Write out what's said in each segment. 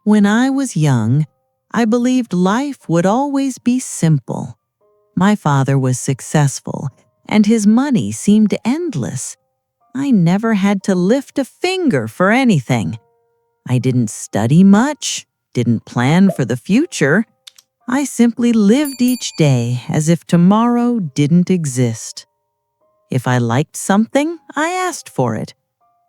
When I was young, I believed life would always be simple. My father was successful, and his money seemed endless. I never had to lift a finger for anything. I didn't study much, didn't plan for the future. I simply lived each day as if tomorrow didn't exist. If I liked something, I asked for it.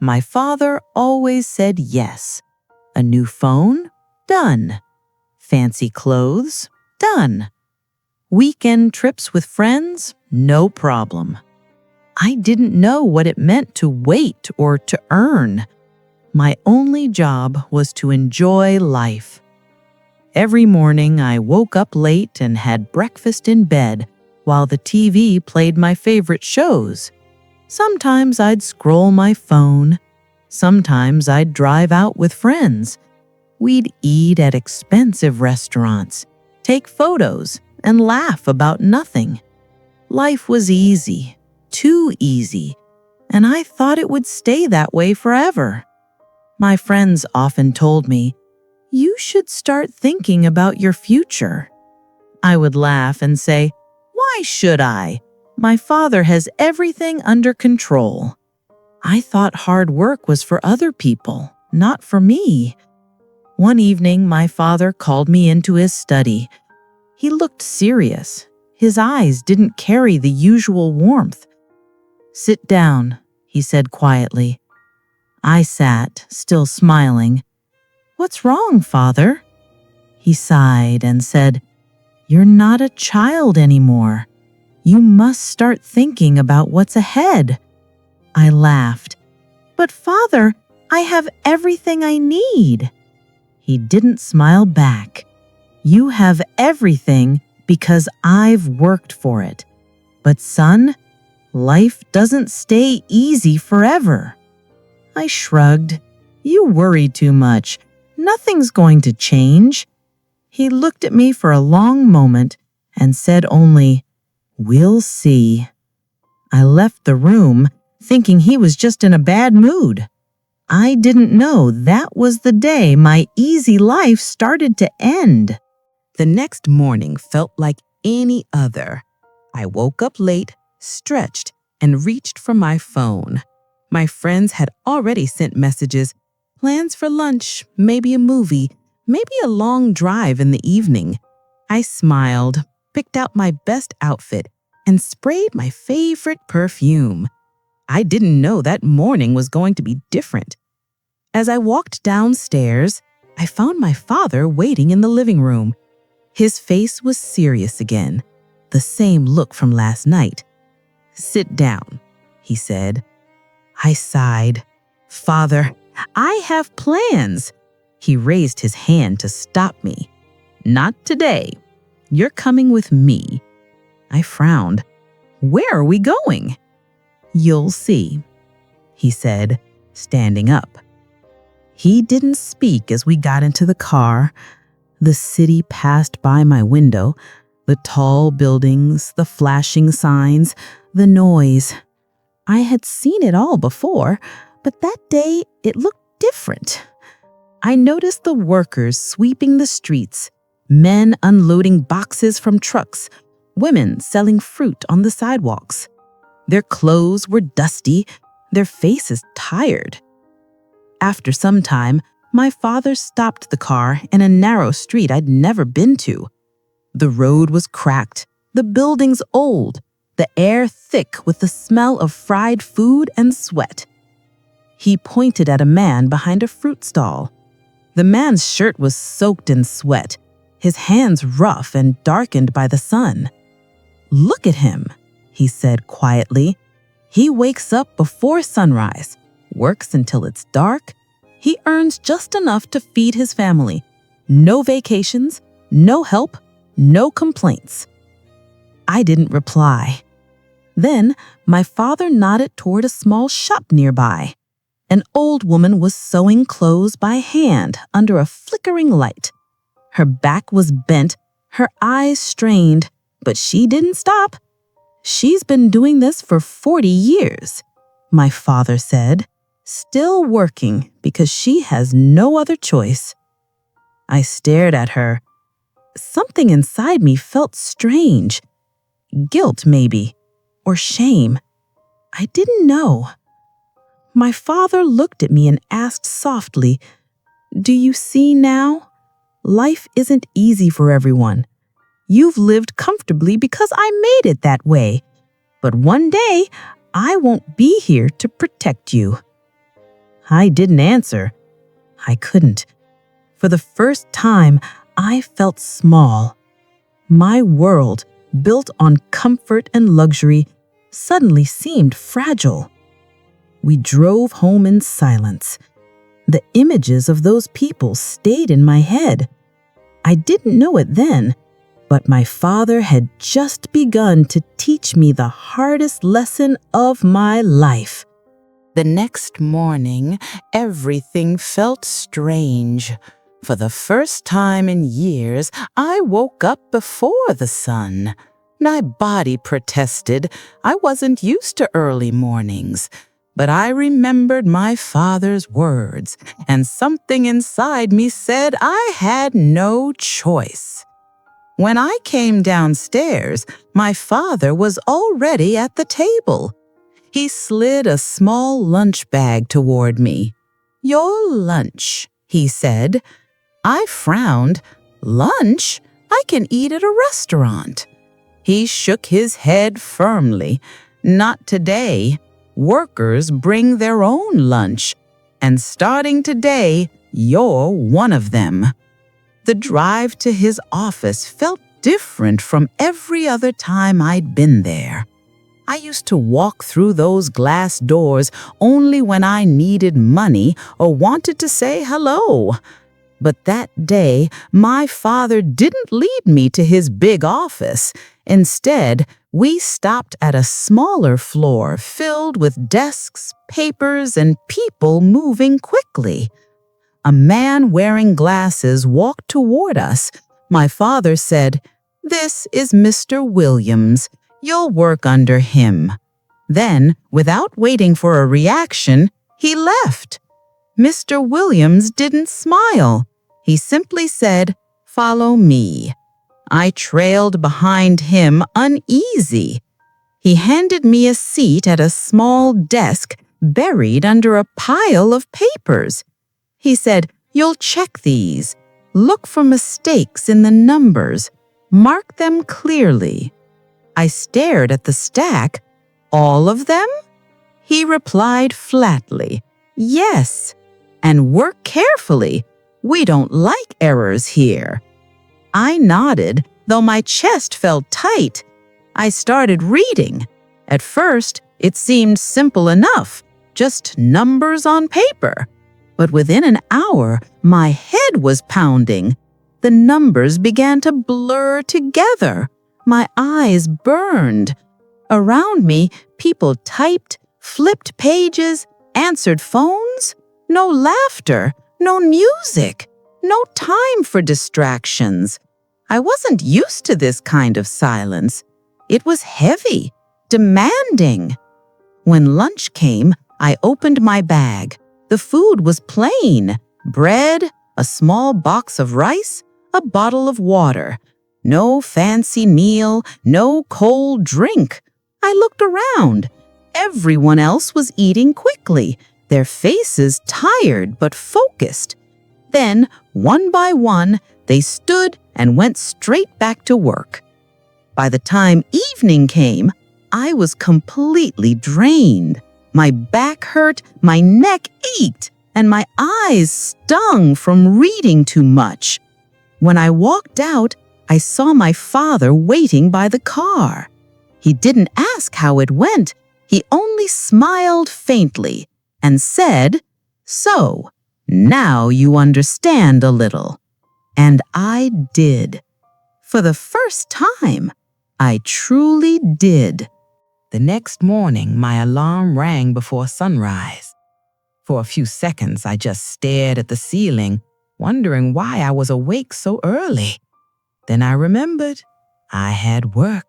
My father always said yes. A new phone? Done. Fancy clothes? Done. Weekend trips with friends? No problem. I didn't know what it meant to wait or to earn. My only job was to enjoy life. Every morning I woke up late and had breakfast in bed while the TV played my favorite shows. Sometimes I'd scroll my phone. Sometimes I'd drive out with friends. We'd eat at expensive restaurants, take photos, and laugh about nothing. Life was easy, too easy, and I thought it would stay that way forever. My friends often told me, "You should start thinking about your future." I would laugh and say, "Why should I? My father has everything under control." I thought hard work was for other people, not for me. One evening, my father called me into his study. He looked serious. His eyes didn't carry the usual warmth. "Sit down," he said quietly. I sat, still smiling. "What's wrong, Father?" He sighed and said, "You're not a child anymore. You must start thinking about what's ahead." I laughed. "But Father, I have everything I need." He didn't smile back. "You have everything because I've worked for it. But son, life doesn't stay easy forever." I shrugged. "You worry too much. Nothing's going to change." He looked at me for a long moment and said only, "We'll see." I left the room thinking he was just in a bad mood. I didn't know that was the day my easy life started to end. The next morning felt like any other. I woke up late, stretched, and reached for my phone. My friends had already sent messages, plans for lunch, maybe a movie, maybe a long drive in the evening. I smiled, picked out my best outfit, and sprayed my favorite perfume. I didn't know that morning was going to be different. As I walked downstairs, I found my father waiting in the living room. His face was serious again, the same look from last night. "Sit down," he said. I sighed. "Father, I have plans." He raised his hand to stop me. "Not today. You're coming with me." I frowned. "Where are we going?" "You'll see," he said, standing up. He didn't speak as we got into the car. The city passed by my window, the tall buildings, the flashing signs, the noise. I had seen it all before, but that day it looked different. I noticed the workers sweeping the streets, men unloading boxes from trucks, women selling fruit on the sidewalks. Their clothes were dusty, their faces tired. After some time, my father stopped the car in a narrow street I'd never been to. The road was cracked, the buildings old, the air thick with the smell of fried food and sweat. He pointed at a man behind a fruit stall. The man's shirt was soaked in sweat, his hands rough and darkened by the sun. "Look at him," he said quietly. "He wakes up before sunrise, works until it's dark. He earns just enough to feed his family. No vacations, no help, no complaints." I didn't reply. Then my father nodded toward a small shop nearby. An old woman was sewing clothes by hand under a flickering light. Her back was bent, her eyes strained, but she didn't stop. "She's been doing this for 40 years, my father said, "still working because she has no other choice." I stared at her. Something inside me felt strange. Guilt, maybe, or shame. I didn't know. My father looked at me and asked softly, "Do you see now? Life isn't easy for everyone. You've lived comfortably because I made it that way. But one day, I won't be here to protect you." I didn't answer. I couldn't. For the first time, I felt small. My world, built on comfort and luxury, suddenly seemed fragile. We drove home in silence. The images of those people stayed in my head. I didn't know it then, but my father had just begun to teach me the hardest lesson of my life. The next morning, everything felt strange. For the first time in years, I woke up before the sun. My body protested. I wasn't used to early mornings. But I remembered my father's words, and something inside me said I had no choice. When I came downstairs, my father was already at the table. He slid a small lunch bag toward me. "Your lunch," he said. I frowned. "Lunch? I can eat at a restaurant." He shook his head firmly. "Not today. Workers bring their own lunch, and starting today, you're one of them." The drive to his office felt different from every other time I'd been there. I used to walk through those glass doors only when I needed money or wanted to say hello. But that day, my father didn't lead me to his big office. Instead, we stopped at a smaller floor filled with desks, papers, and people moving quickly. A man wearing glasses walked toward us. My father said, "This is Mr. Williams. You'll work under him." Then, without waiting for a reaction, he left. Mr. Williams didn't smile. He simply said, "Follow me." I trailed behind him uneasy. He handed me a seat at a small desk buried under a pile of papers. He said, "You'll check these. Look for mistakes in the numbers. Mark them clearly." I stared at the stack. "All of them?" He replied flatly, "Yes. And work carefully. We don't like errors here." I nodded, though my chest felt tight. I started reading. At first, it seemed simple enough, just numbers on paper. But within an hour, my head was pounding. The numbers began to blur together. My eyes burned. Around me, people typed, flipped pages, answered phones. No laughter, no music, no time for distractions. I wasn't used to this kind of silence. It was heavy, demanding. When lunch came, I opened my bag. The food was plain: bread, a small box of rice, a bottle of water. No fancy meal, no cold drink. I looked around. Everyone else was eating quickly, their faces tired but focused. Then, one by one, they stood and went straight back to work. By the time evening came, I was completely drained. My back hurt, my neck ached, and my eyes stung from reading too much. When I walked out, I saw my father waiting by the car. He didn't ask how it went. He only smiled faintly and said, "So, now you understand a little." And I did. For the first time, I truly did. The next morning, my alarm rang before sunrise. For a few seconds, I just stared at the ceiling, wondering why I was awake so early. Then I remembered I had work.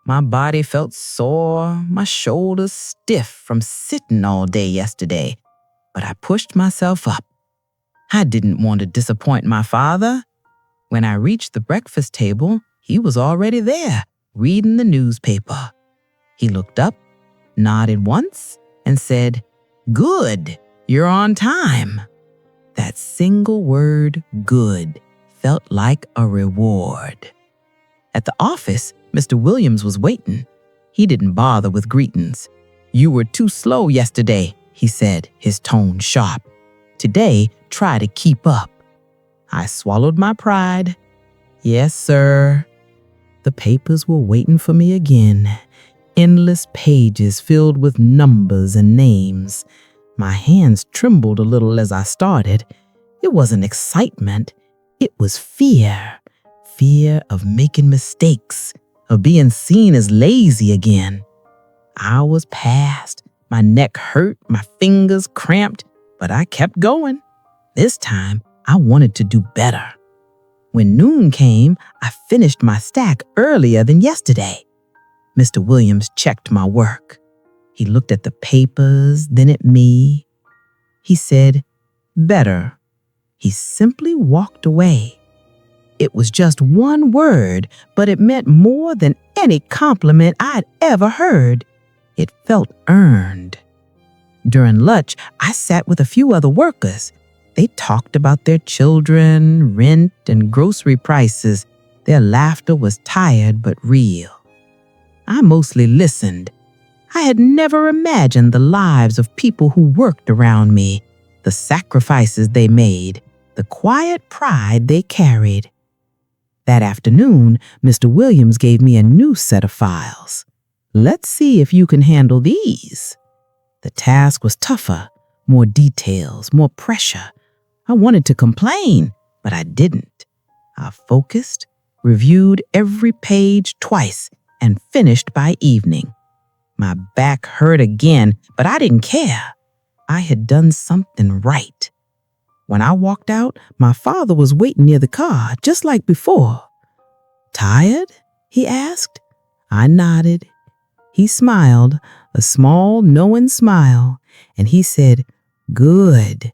My body felt sore, my shoulders stiff from sitting all day yesterday, but I pushed myself up. I didn't want to disappoint my father. When I reached the breakfast table, he was already there, reading the newspaper. He looked up, nodded once, and said, "Good, you're on time." That single word, good, felt like a reward. At the office, Mr. Williams was waiting. He didn't bother with greetings. "You were too slow yesterday," he said, his tone sharp. "Today, try to keep up." I swallowed my pride. "Yes, sir." The papers were waiting for me again. Endless pages filled with numbers and names. My hands trembled a little as I started. It wasn't excitement. It was fear. Fear of making mistakes, of being seen as lazy again. Hours passed. My neck hurt, my fingers cramped, but I kept going. This time, I wanted to do better. When noon came, I finished my stack earlier than yesterday. Mr. Williams checked my work. He looked at the papers, then at me. He said, "Better." He simply walked away. It was just one word, but it meant more than any compliment I'd ever heard. It felt earned. During lunch, I sat with a few other workers. They talked about their children, rent, and grocery prices. Their laughter was tired but real. I mostly listened. I had never imagined the lives of people who worked around me, the sacrifices they made, the quiet pride they carried. That afternoon, Mr. Williams gave me a new set of files. "Let's see if you can handle these." The task was tougher, more details, more pressure. I wanted to complain, but I didn't. I focused, reviewed every page twice, and finished by evening. My back hurt again, but I didn't care. I had done something right. When I walked out, my father was waiting near the car, just like before. "Tired?" he asked. I nodded. He smiled, a small, knowing smile, and he said, "Good."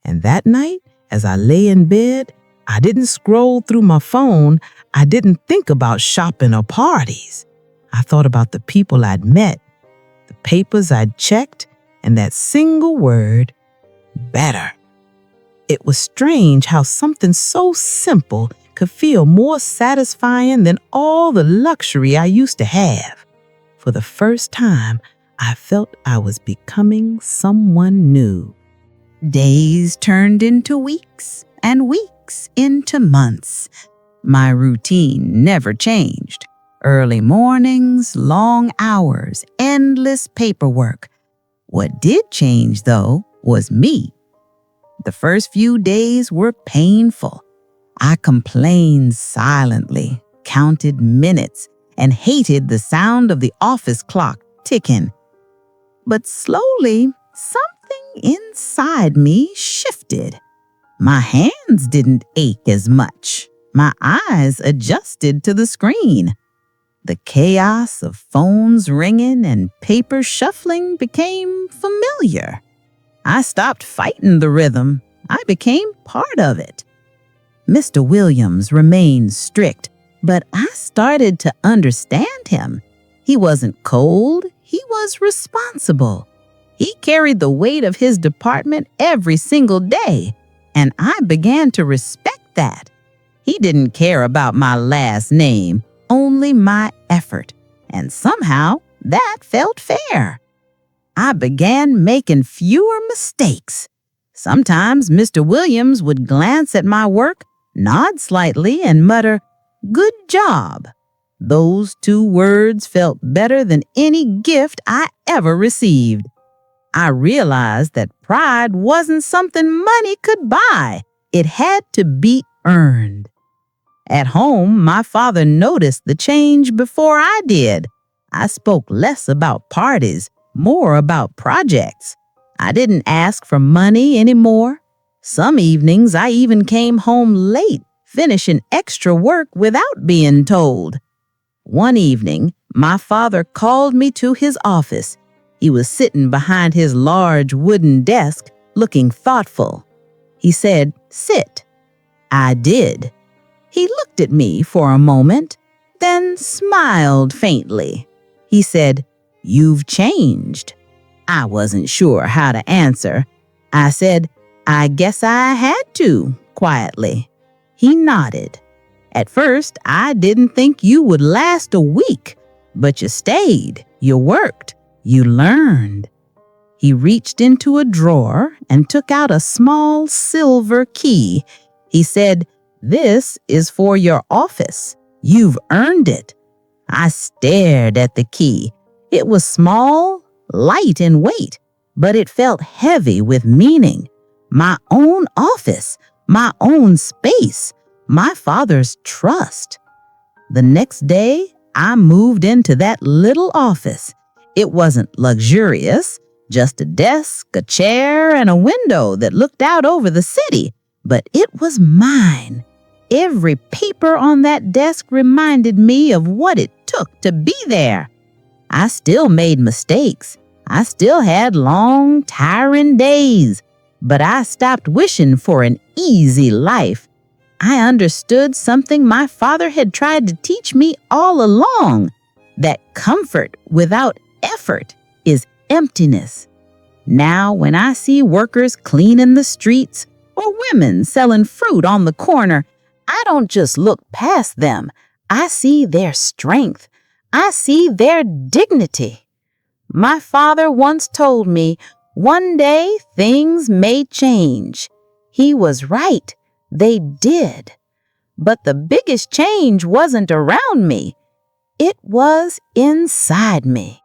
And that night, as I lay in bed, I didn't scroll through my phone. I didn't think about shopping or parties. I thought about the people I'd met, the papers I'd checked, and that single word, better. It was strange how something so simple could feel more satisfying than all the luxury I used to have. For the first time, I felt I was becoming someone new. Days turned into weeks, and weeks into months. My routine never changed. Early mornings, long hours, endless paperwork. What did change, though, was me. The first few days were painful. I complained silently, counted minutes, and hated the sound of the office clock ticking. But slowly, something inside me shifted. My hands didn't ache as much. My eyes adjusted to the screen. The chaos of phones ringing and paper shuffling became familiar. I stopped fighting the rhythm. I became part of it. Mr. Williams remained strict, but I started to understand him. He wasn't cold, he was responsible. He carried the weight of his department every single day, and I began to respect that. He didn't care about my last name, only my effort, and somehow that felt fair. I began making fewer mistakes. Sometimes Mr. Williams would glance at my work, nod slightly, and mutter, "Good job." Those two words felt better than any gift I ever received. I realized that pride wasn't something money could buy. It had to be earned. At home, my father noticed the change before I did. I spoke less about parties, more about projects. I didn't ask for money anymore. Some evenings, I even came home late, finishing extra work without being told. One evening, my father called me to his office. He was sitting behind his large wooden desk, looking thoughtful. He said, "Sit." I did. He looked at me for a moment, then smiled faintly. He said, "You've changed." I wasn't sure how to answer. I said, "I guess I had to," quietly. He nodded. "At first, I didn't think you would last a week, but you stayed, you worked, you learned." He reached into a drawer and took out a small silver key. He said, "This is for your office. You've earned it." I stared at the key. It was small, light in weight, but it felt heavy with meaning. My own office, my own space, my father's trust. The next day, I moved into that little office. It wasn't luxurious, just a desk, a chair, and a window that looked out over the city, but it was mine. Every paper on that desk reminded me of what it took to be there. I still made mistakes. I still had long, tiring days, but I stopped wishing for an easy life. I understood something my father had tried to teach me all along, that comfort without effort is emptiness. Now, when I see workers cleaning the streets or women selling fruit on the corner, I don't just look past them. I see their strength. I see their dignity. My father once told me, one day things may change. He was right. They did. But the biggest change wasn't around me. It was inside me.